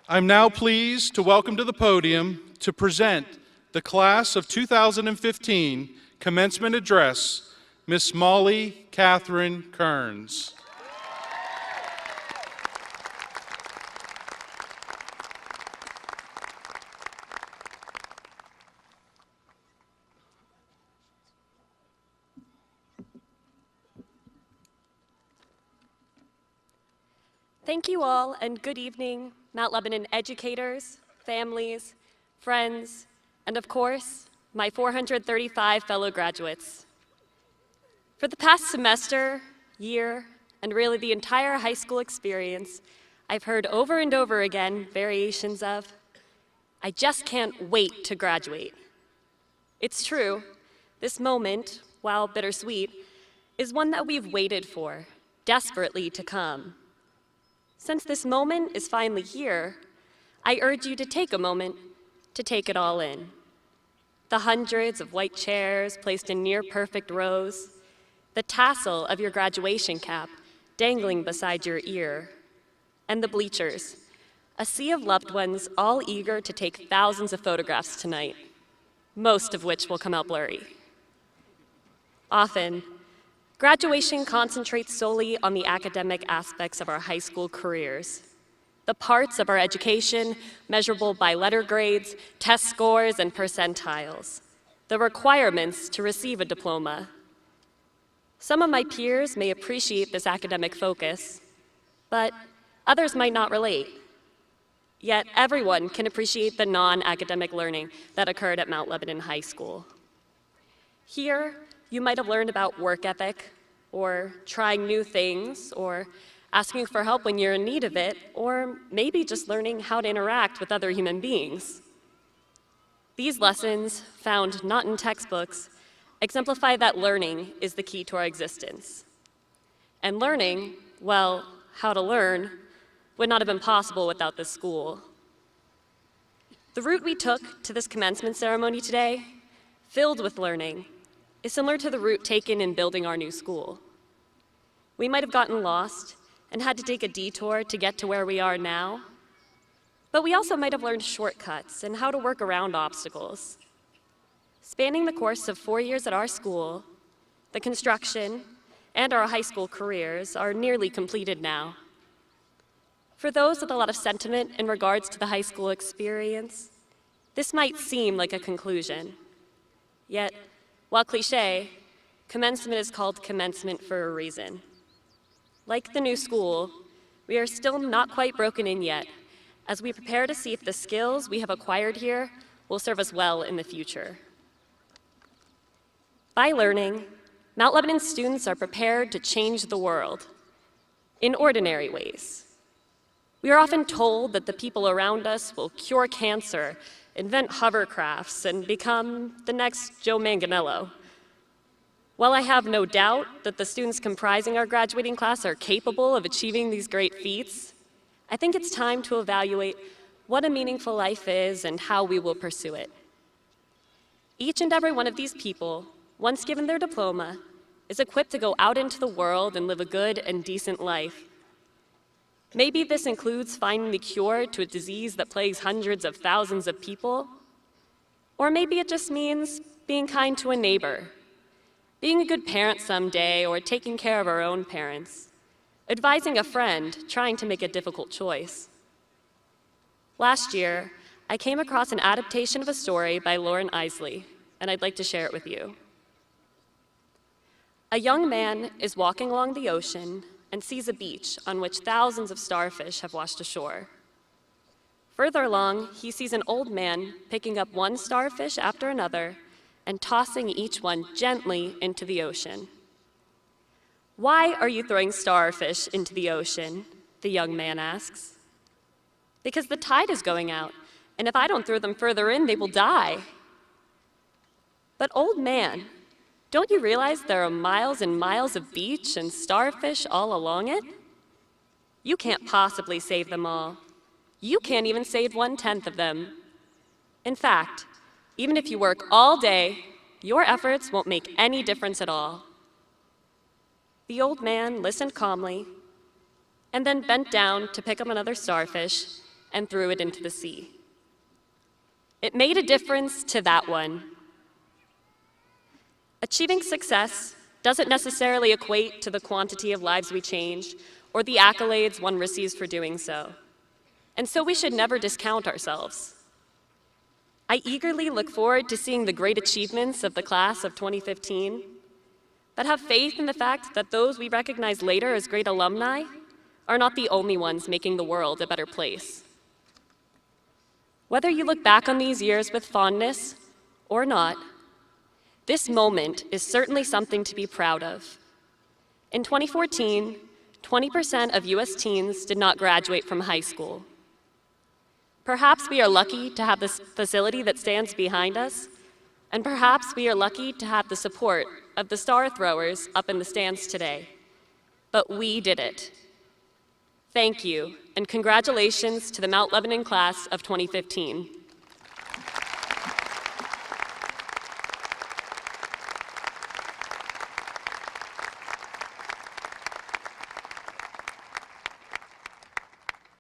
I'm now pleased to welcome to the podium to present the Class of 2015 Commencement Address, Miss Molly Catherine Kearns. Thank you all, and good evening, Mount Lebanon educators, families, friends, and of course, my 435 fellow graduates. For the past semester, year, and really the entire high school experience, I've heard over and over again variations of, "I just can't wait to graduate." It's true, this moment, while bittersweet, is one that we've waited for, desperately to come. Since this moment is finally here, I urge you to take a moment to take it all in. The hundreds of white chairs placed in near-perfect rows, the tassel of your graduation cap dangling beside your ear, and the bleachers, a sea of loved ones all eager to take thousands of photographs tonight, most of which will come out blurry. Often, graduation concentrates solely on the academic aspects of our high school careers, the parts of our education measurable by letter grades, test scores, and percentiles, the requirements to receive a diploma. Some of my peers may appreciate this academic focus, but others might not relate. Yet everyone can appreciate the non-academic learning that occurred at Mount Lebanon High School. Here, you might have learned about work ethic, or trying new things, or asking for help when you're in need of it, or maybe just learning how to interact with other human beings. These lessons, found not in textbooks, exemplify that learning is the key to our existence. And learning, well, how to learn, would not have been possible without this school. The route we took to this commencement ceremony today, filled with learning, is similar to the route taken in building our new school. We might have gotten lost and had to take a detour to get to where we are now, but we also might have learned shortcuts and how to work around obstacles. Spanning the course of 4 years at our school, the construction and our high school careers are nearly completed now. For those with a lot of sentiment in regards to the high school experience, this might seem like a conclusion. Yet, while cliché, commencement is called commencement for a reason. Like the new school, we are still not quite broken in yet, as we prepare to see if the skills we have acquired here will serve us well in the future. By learning, Mount Lebanon students are prepared to change the world in ordinary ways. We are often told that the people around us will cure cancer, invent hovercrafts, and become the next Joe Manganiello. While I have no doubt that the students comprising our graduating class are capable of achieving these great feats, I think it's time to evaluate what a meaningful life is and how we will pursue it. Each and every one of these people, once given their diploma, is equipped to go out into the world and live a good and decent life. Maybe this includes finding the cure to a disease that plagues hundreds of thousands of people, or maybe it just means being kind to a neighbor, being a good parent someday, or taking care of our own parents, advising a friend trying to make a difficult choice. Last year, I came across an adaptation of a story by Lauren Isley, and I'd like to share it with you. A young man is walking along the ocean and sees a beach on which thousands of starfish have washed ashore. Further along, he sees an old man picking up one starfish after another and tossing each one gently into the ocean. "Why are you throwing starfish into the ocean?" the young man asks. "Because the tide is going out, and if I don't throw them further in, they will die." "But old man, don't you realize there are miles and miles of beach and starfish all along it? You can't possibly save them all. You can't even save 1/10 of them. In fact, even if you work all day, your efforts won't make any difference at all." The old man listened calmly and then bent down to pick up another starfish and threw it into the sea. It made a difference to that one. Achieving success doesn't necessarily equate to the quantity of lives we change or the accolades one receives for doing so. And so we should never discount ourselves. I eagerly look forward to seeing the great achievements of the class of 2015, but have faith in the fact that those we recognize later as great alumni are not the only ones making the world a better place. Whether you look back on these years with fondness or not, this moment is certainly something to be proud of. In 2014, 20% of US teens did not graduate from high school. Perhaps we are lucky to have this facility that stands behind us, and perhaps we are lucky to have the support of the star throwers up in the stands today. But we did it. Thank you, and congratulations to the Mount Lebanon class of 2015.